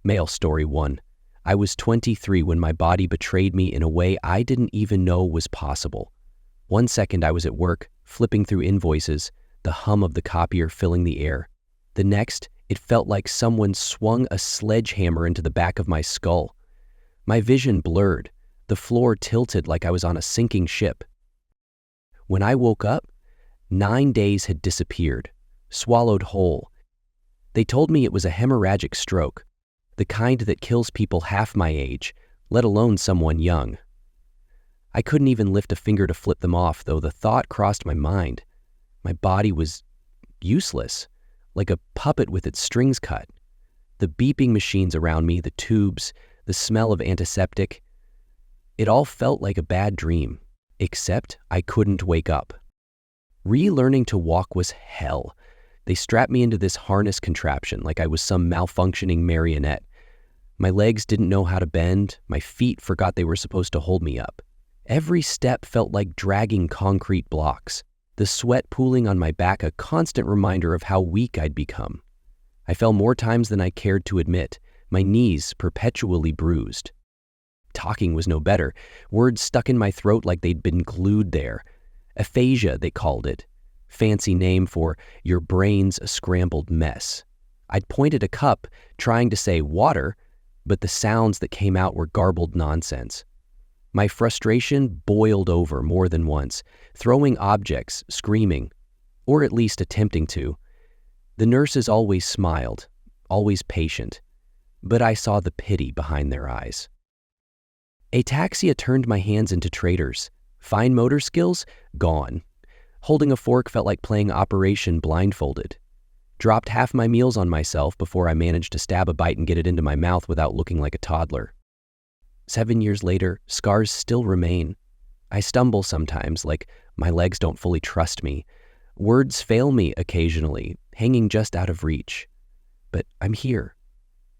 Male story 1. I was 23 when my body betrayed me in a way I didn't even know was possible. One second I was at work, flipping through invoices, the hum of the copier filling the air. The next, it felt like someone swung a sledgehammer into the back of my skull. My vision blurred, the floor tilted like I was on a sinking ship. When I woke up, 9 days had disappeared, swallowed whole. They told me it was a hemorrhagic stroke, the kind that kills people half my age, let alone someone young. I couldn't even lift a finger to flip them off, though the thought crossed my mind. My body was useless, like a puppet with its strings cut. The beeping machines around me, the tubes, the smell of antiseptic. It all felt like a bad dream, except I couldn't wake up. Relearning to walk was hell. They strapped me into this harness contraption like I was some malfunctioning marionette. My legs didn't know how to bend, my feet forgot they were supposed to hold me up. Every step felt like dragging concrete blocks, the sweat pooling on my back a constant reminder of how weak I'd become. I fell more times than I cared to admit, my knees perpetually bruised. Talking was no better, words stuck in my throat like they'd been glued there. Aphasia, they called it. Fancy name for your brain's a scrambled mess. I'd point at a cup, trying to say water, but the sounds that came out were garbled nonsense. My frustration boiled over more than once, throwing objects, screaming, or at least attempting to. The nurses always smiled, always patient, but I saw the pity behind their eyes. Ataxia turned my hands into traitors. Fine motor skills? Gone. Holding a fork felt like playing Operation Blindfolded. Dropped half my meals on myself before I managed to stab a bite and get it into my mouth without looking like a toddler. 7 years later, scars still remain. I stumble sometimes, like my legs don't fully trust me. Words fail me occasionally, hanging just out of reach. But I'm here,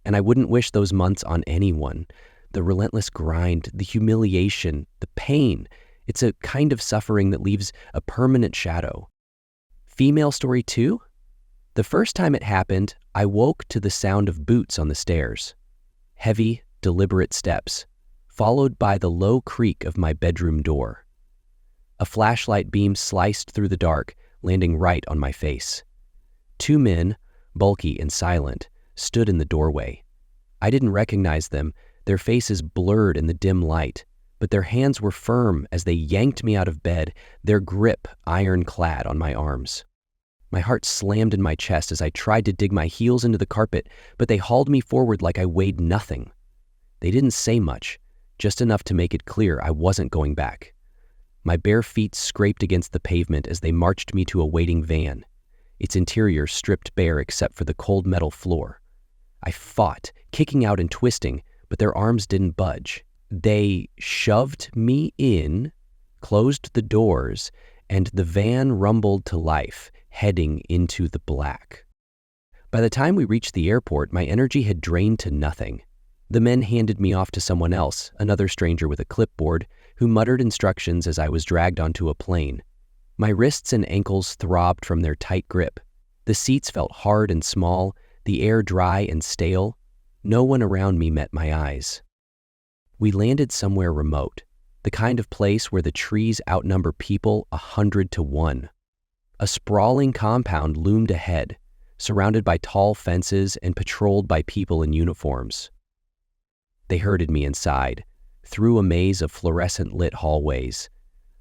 and I wouldn't wish those months on anyone. The relentless grind, the humiliation, the pain. It's a kind of suffering that leaves a permanent shadow. Female story 2? The first time it happened, I woke to the sound of boots on the stairs. Heavy, deliberate steps, followed by the low creak of my bedroom door. A flashlight beam sliced through the dark, landing right on my face. 2 men, bulky and silent, stood in the doorway. I didn't recognize them, their faces blurred in the dim light, but their hands were firm as they yanked me out of bed, their grip ironclad on my arms. My heart slammed in my chest as I tried to dig my heels into the carpet, but they hauled me forward like I weighed nothing. They didn't say much, just enough to make it clear I wasn't going back. My bare feet scraped against the pavement as they marched me to a waiting van, its interior stripped bare except for the cold metal floor. I fought, kicking out and twisting, but their arms didn't budge. They shoved me in, closed the doors, and the van rumbled to life, heading into the black. By the time we reached the airport, my energy had drained to nothing. The men handed me off to someone else, another stranger with a clipboard, who muttered instructions as I was dragged onto a plane. My wrists and ankles throbbed from their tight grip. The seats felt hard and small, the air dry and stale. No one around me met my eyes. We landed somewhere remote, the kind of place where the trees outnumber people 100 to 1. A sprawling compound loomed ahead, surrounded by tall fences and patrolled by people in uniforms. They herded me inside, through a maze of fluorescent-lit hallways.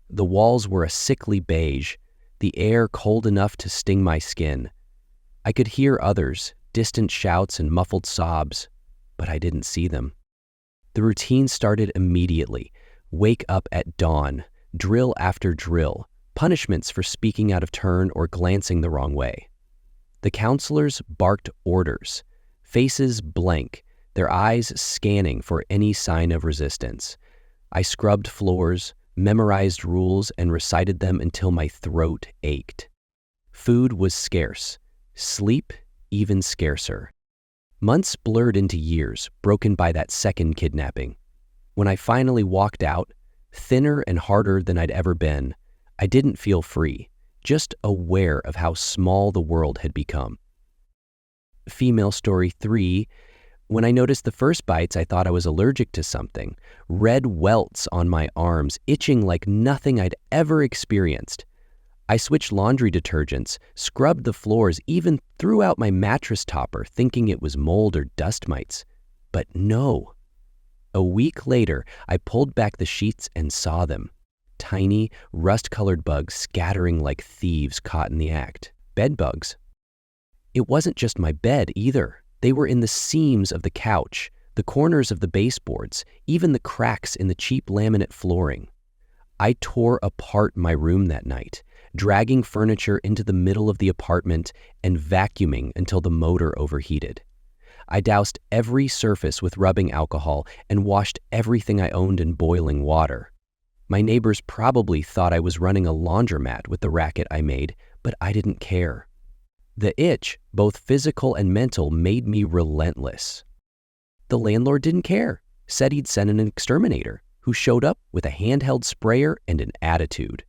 The walls were a sickly beige, the air cold enough to sting my skin. I could hear others, distant shouts and muffled sobs, but I didn't see them. The routine started immediately. Wake up at dawn, drill after drill, punishments for speaking out of turn or glancing the wrong way. The counselors barked orders, faces blank, their eyes scanning for any sign of resistance. I scrubbed floors, memorized rules, and recited them until my throat ached. Food was scarce, sleep even scarcer. Months blurred into years, broken by that second kidnapping. When I finally walked out, thinner and harder than I'd ever been, I didn't feel free, just aware of how small the world had become. Female story 3, When I noticed the first bites, I thought I was allergic to something. Red welts on my arms, itching like nothing I'd ever experienced. I switched laundry detergents, scrubbed the floors, even threw out my mattress topper, thinking it was mold or dust mites. But no. A week later, I pulled back the sheets and saw them. Tiny, rust-colored bugs scattering like thieves caught in the act. Bed bugs. It wasn't just my bed either. They were in the seams of the couch, the corners of the baseboards, even the cracks in the cheap laminate flooring. I tore apart my room that night, dragging furniture into the middle of the apartment and vacuuming until the motor overheated. I doused every surface with rubbing alcohol and washed everything I owned in boiling water. My neighbors probably thought I was running a laundromat with the racket I made, but I didn't care. The itch, both physical and mental, made me relentless. The landlord didn't care, said he'd send an exterminator, who showed up with a handheld sprayer and an attitude.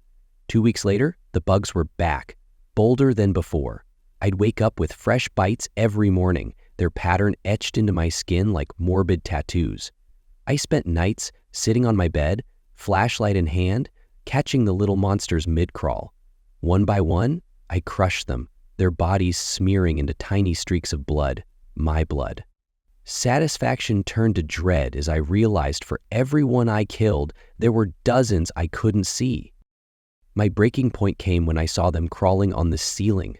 2 weeks later, the bugs were back, bolder than before. I'd wake up with fresh bites every morning, their pattern etched into my skin like morbid tattoos. I spent nights sitting on my bed, flashlight in hand, catching the little monsters mid-crawl. One by one, I crushed them, their bodies smearing into tiny streaks of blood, my blood. Satisfaction turned to dread as I realized for every one I killed, there were dozens I couldn't see. My breaking point came when I saw them crawling on the ceiling.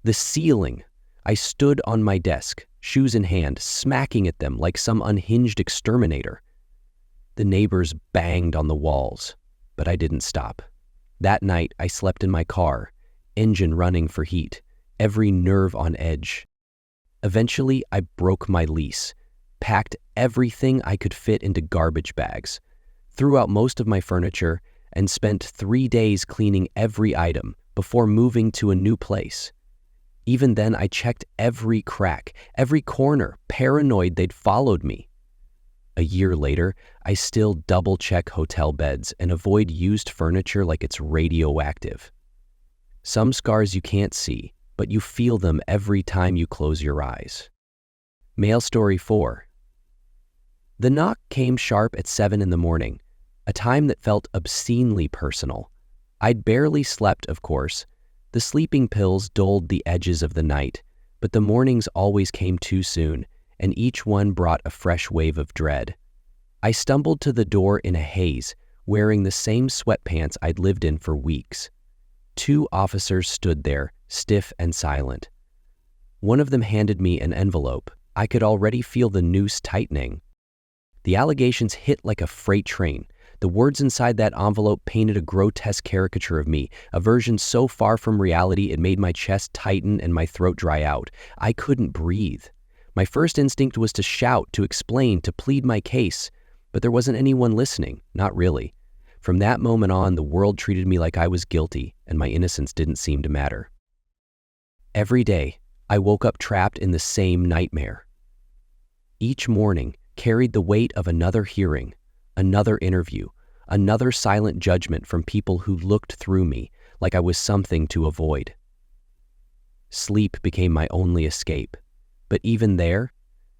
The ceiling! I stood on my desk, shoes in hand, smacking at them like some unhinged exterminator. The neighbors banged on the walls, but I didn't stop. That night, I slept in my car, engine running for heat, every nerve on edge. Eventually, I broke my lease, packed everything I could fit into garbage bags, threw out most of my furniture, and spent 3 days cleaning every item before moving to a new place. Even then, I checked every crack, every corner, paranoid they'd followed me. A year later, I still double-check hotel beds and avoid used furniture like it's radioactive. Some scars you can't see, but you feel them every time you close your eyes. Mail story 4. The knock came sharp at 7 in the morning, a time that felt obscenely personal. I'd barely slept, of course. The sleeping pills dulled the edges of the night, but the mornings always came too soon, and each one brought a fresh wave of dread. I stumbled to the door in a haze, wearing the same sweatpants I'd lived in for weeks. 2 officers stood there, stiff and silent. One of them handed me an envelope. I could already feel the noose tightening. The allegations hit like a freight train. The words inside that envelope painted a grotesque caricature of me, a version so far from reality it made my chest tighten and my throat dry out. I couldn't breathe. My first instinct was to shout, to explain, to plead my case, but there wasn't anyone listening, not really. From that moment on, the world treated me like I was guilty, and my innocence didn't seem to matter. Every day, I woke up trapped in the same nightmare. Each morning carried the weight of another hearing, another interview, another silent judgment from people who looked through me like I was something to avoid. Sleep became my only escape, but even there,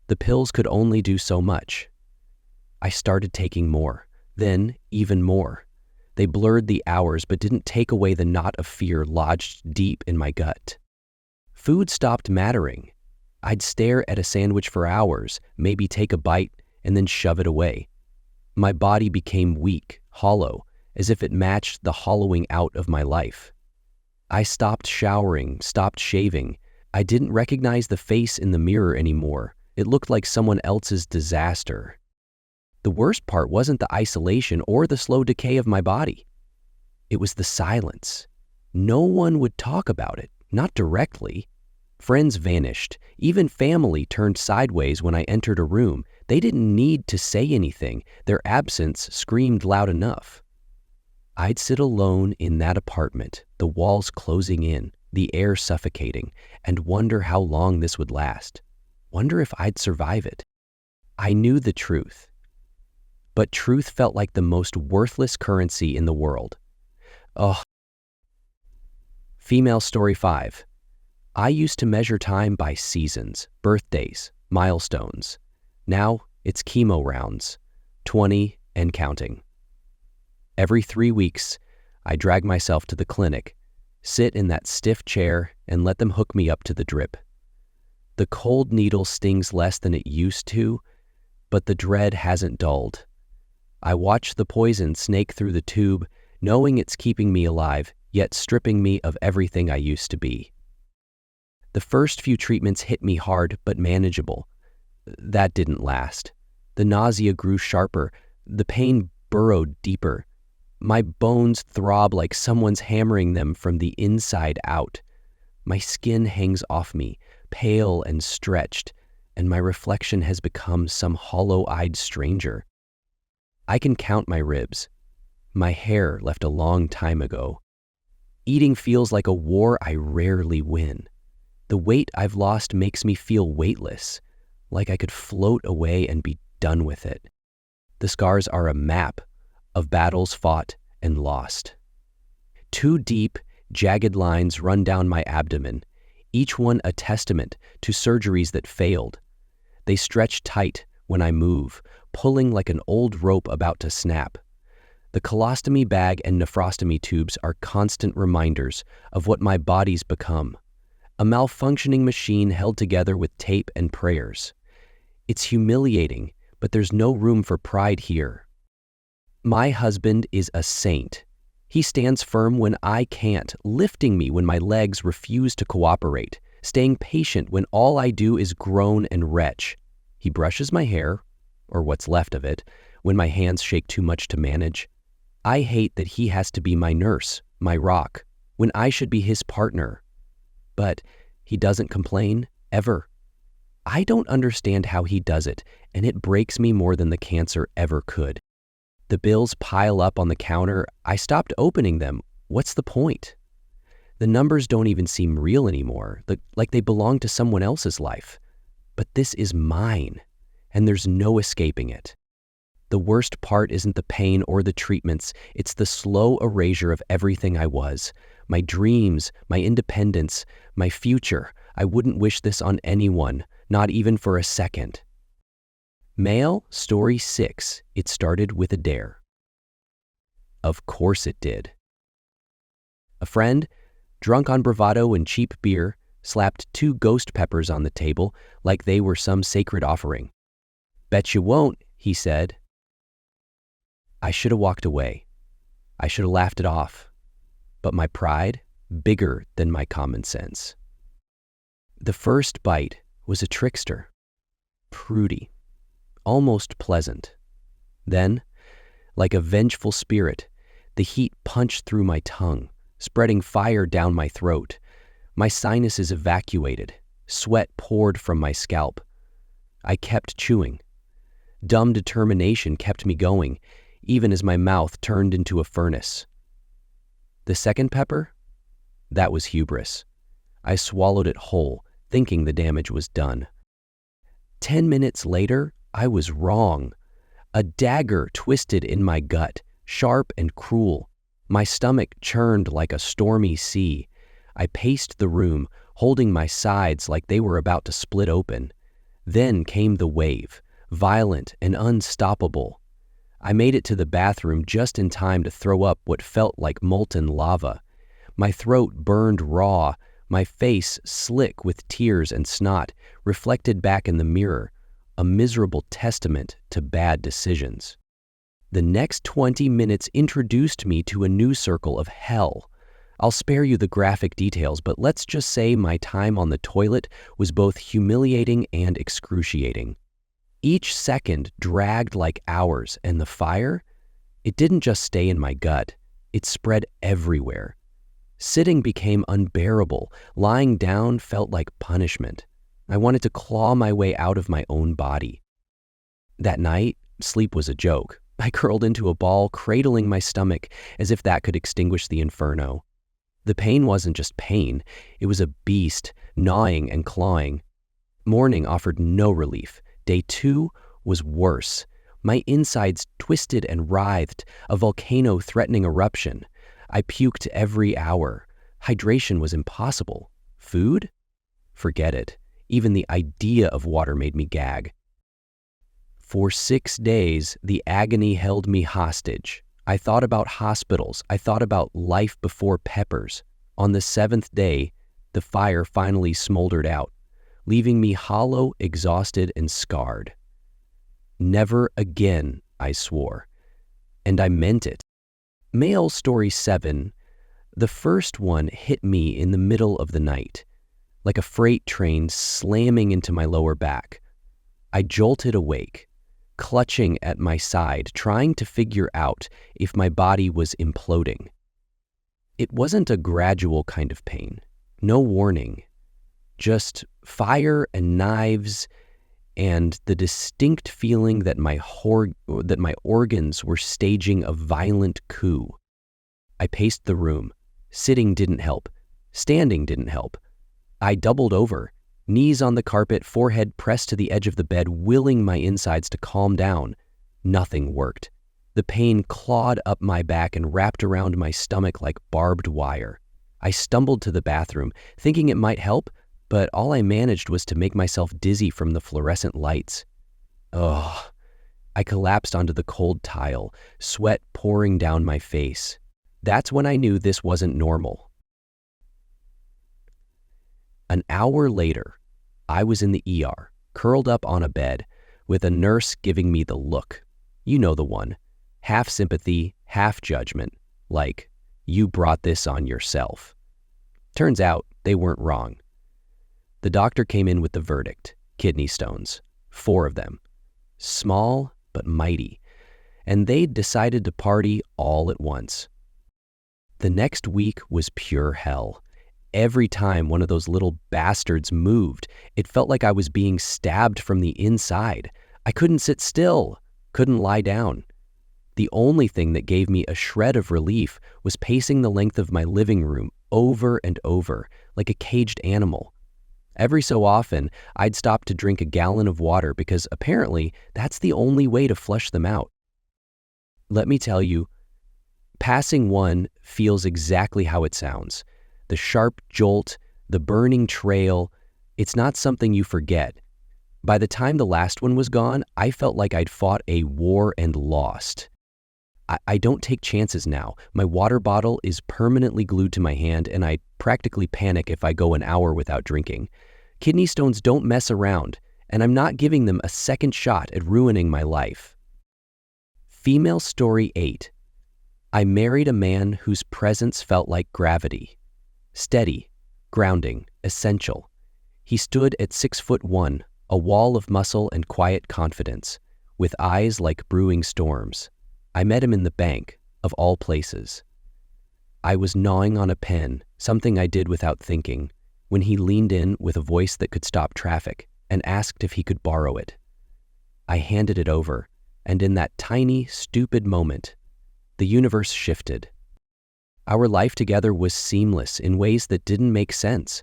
the pills could only do so much. I started taking more, then even more. They blurred the hours but didn't take away the knot of fear lodged deep in my gut. Food stopped mattering. I'd stare at a sandwich for hours, maybe take a bite, and then shove it away. My body became weak, hollow, as if it matched the hollowing out of my life. I stopped showering, stopped shaving. I didn't recognize the face in the mirror anymore. It looked like someone else's disaster. The worst part wasn't the isolation or the slow decay of my body. It was the silence. No one would talk about it, not directly. Friends vanished. Even family turned sideways when I entered a room. They didn't need to say anything. Their absence screamed loud enough. I'd sit alone in that apartment, the walls closing in, the air suffocating, and wonder how long this would last. Wonder if I'd survive it. I knew the truth. But truth felt like the most worthless currency in the world. Oh. Female story 5. I used to measure time by seasons, birthdays, milestones. Now it's chemo rounds, 20 and counting. Every 3 weeks, I drag myself to the clinic, sit in that stiff chair, and let them hook me up to the drip. The cold needle stings less than it used to, but the dread hasn't dulled. I watch the poison snake through the tube, knowing it's keeping me alive, yet stripping me of everything I used to be. The first few treatments hit me hard but manageable. That didn't last. The nausea grew sharper, the pain burrowed deeper. My bones throb like someone's hammering them from the inside out. My skin hangs off me, pale and stretched, and my reflection has become some hollow-eyed stranger. I can count my ribs. My hair left a long time ago. Eating feels like a war I rarely win. The weight I've lost makes me feel weightless, like I could float away and be done with it. The scars are a map of battles fought and lost. 2 deep, jagged lines run down my abdomen, each one a testament to surgeries that failed. They stretch tight when I move, pulling like an old rope about to snap. The colostomy bag and nephrostomy tubes are constant reminders of what my body's become. A malfunctioning machine held together with tape and prayers. It's humiliating, but there's no room for pride here. My husband is a saint. He stands firm when I can't, lifting me when my legs refuse to cooperate, staying patient when all I do is groan and retch. He brushes my hair, or what's left of it, when my hands shake too much to manage. I hate that he has to be my nurse, my rock, when I should be his partner. But he doesn't complain, ever. I don't understand how he does it, and it breaks me more than the cancer ever could. The bills pile up on the counter. I stopped opening them. What's the point? The numbers don't even seem real anymore, like they belong to someone else's life. But this is mine, and there's no escaping it. The worst part isn't the pain or the treatments, it's the slow erasure of everything I was. My dreams, my independence, my future. I wouldn't wish this on anyone, not even for a second. Male, story 6. It started with a dare. Of course it did. A friend, drunk on bravado and cheap beer, slapped 2 ghost peppers on the table like they were some sacred offering. Bet you won't, he said. I should have walked away. I should have laughed it off. But my pride, bigger than my common sense. The first bite was a trickster. Prudy. Almost pleasant. Then, like a vengeful spirit, the heat punched through my tongue, spreading fire down my throat. My sinuses evacuated. Sweat poured from my scalp. I kept chewing. Dumb determination kept me going, even as my mouth turned into a furnace. The second pepper? That was hubris. I swallowed it whole, thinking the damage was done. 10 minutes later, I was wrong. A dagger twisted in my gut, sharp and cruel. My stomach churned like a stormy sea. I paced the room, holding my sides like they were about to split open. Then came the wave, violent and unstoppable. I made it to the bathroom just in time to throw up what felt like molten lava. My throat burned raw, my face slick with tears and snot, reflected back in the mirror, a miserable testament to bad decisions. The next 20 minutes introduced me to a new circle of hell. I'll spare you the graphic details, but let's just say my time on the toilet was both humiliating and excruciating. Each second dragged like hours, and the fire? It didn't just stay in my gut, it spread everywhere. Sitting became unbearable, lying down felt like punishment. I wanted to claw my way out of my own body. That night, sleep was a joke. I curled into a ball, cradling my stomach as if that could extinguish the inferno. The pain wasn't just pain, it was a beast, gnawing and clawing. Morning offered no relief. Day 2 was worse. My insides twisted and writhed, a volcano threatening eruption. I puked every hour. Hydration was impossible. Food? Forget it. Even the idea of water made me gag. For 6 days, the agony held me hostage. I thought about hospitals. I thought about life before peppers. On the 7th day, the fire finally smoldered out, leaving me hollow, exhausted, and scarred. Never again, I swore. And I meant it. Male story 7. The first one hit me in the middle of the night, like a freight train slamming into my lower back. I jolted awake, clutching at my side, trying to figure out if my body was imploding. It wasn't a gradual kind of pain, no warning, just fire and knives and the distinct feeling that my organs were staging a violent coup. I paced the room. Sitting didn't help. Standing didn't help. I doubled over, knees on the carpet, forehead pressed to the edge of the bed, willing my insides to calm down. Nothing worked. The pain clawed up my back and wrapped around my stomach like barbed wire. I stumbled to the bathroom, thinking it might help, but all I managed was to make myself dizzy from the fluorescent lights. Ugh. I collapsed onto the cold tile, sweat pouring down my face. That's when I knew this wasn't normal. An hour later, I was in the ER, curled up on a bed, with a nurse giving me the look. You know the one. Half sympathy, half judgment, like, you brought this on yourself. Turns out they weren't wrong. The doctor came in with the verdict: kidney stones, 4 of them. Small but mighty, and they'd decided to party all at once. The next week was pure hell. Every time one of those little bastards moved, it felt like I was being stabbed from the inside. I couldn't sit still, couldn't lie down. The only thing that gave me a shred of relief was pacing the length of my living room over and over, like a caged animal. Every so often, I'd stop to drink a gallon of water because apparently that's the only way to flush them out. Let me tell you, passing one feels exactly how it sounds. The sharp jolt, the burning trail, it's not something you forget. By the time the last one was gone, I felt like I'd fought a war and lost. I don't take chances now. My water bottle is permanently glued to my hand, and I practically panic if I go an hour without drinking. Kidney stones don't mess around, and I'm not giving them a second shot at ruining my life. Female story 8. I married a man whose presence felt like gravity. Steady, grounding, essential. He stood at 6'1", a wall of muscle and quiet confidence, with eyes like brewing storms. I met him in the bank, of all places. I was gnawing on a pen, something I did without thinking, when he leaned in with a voice that could stop traffic and asked if he could borrow it. I handed it over, and in that tiny, stupid moment, the universe shifted. Our life together was seamless in ways that didn't make sense.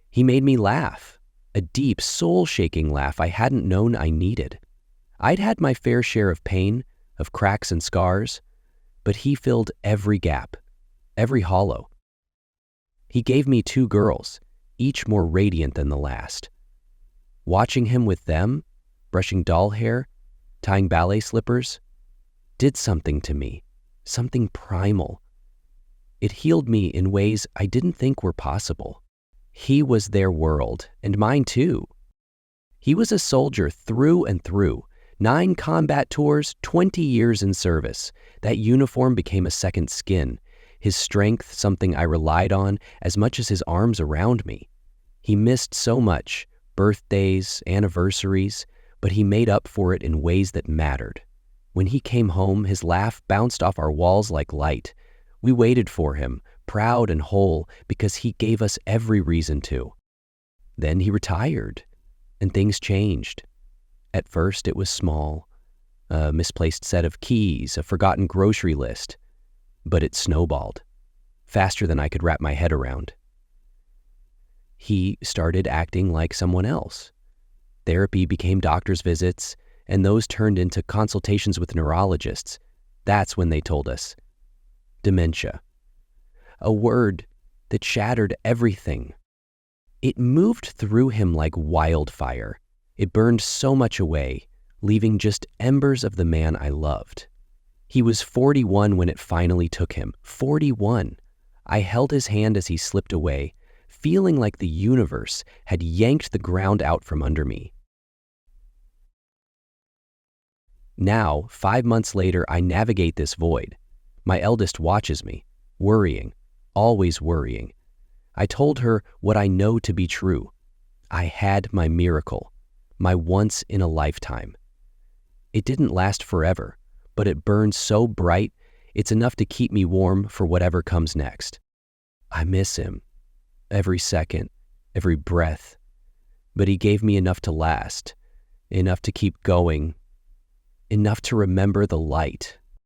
He made me laugh, a deep, soul-shaking laugh I hadn't known I needed. I'd had my fair share of pain, of cracks and scars, but he filled every gap, every hollow. He gave me 2 girls, each more radiant than the last. Watching him with them, brushing doll hair, tying ballet slippers, did something to me, something primal. It healed me in ways I didn't think were possible. He was their world, and mine too. He was a soldier through and through. 9 combat tours, 20 years in service. That uniform became a second skin. His strength, something I relied on as much as his arms around me. He missed so much, birthdays, anniversaries, but he made up for it in ways that mattered. When he came home, his laugh bounced off our walls like light. We waited for him, proud and whole, because he gave us every reason to. Then he retired, and things changed. At first, it was small, a misplaced set of keys, a forgotten grocery list, but it snowballed, faster than I could wrap my head around. He started acting like someone else. Therapy became doctor's visits, and those turned into consultations with neurologists. That's when they told us. Dementia. A word that shattered everything. It moved through him like wildfire. It burned so much away, leaving just embers of the man I loved. He was 41 when it finally took him. 41! I held his hand as he slipped away, feeling like the universe had yanked the ground out from under me. Now, 5 months later, I navigate this void. My eldest watches me, worrying, always worrying. I told her what I know to be true. I had my miracle, my once in a lifetime. It didn't last forever, but it burned so bright, it's enough to keep me warm for whatever comes next. I miss him, every second, every breath. But he gave me enough to last, enough to keep going, enough to remember the light.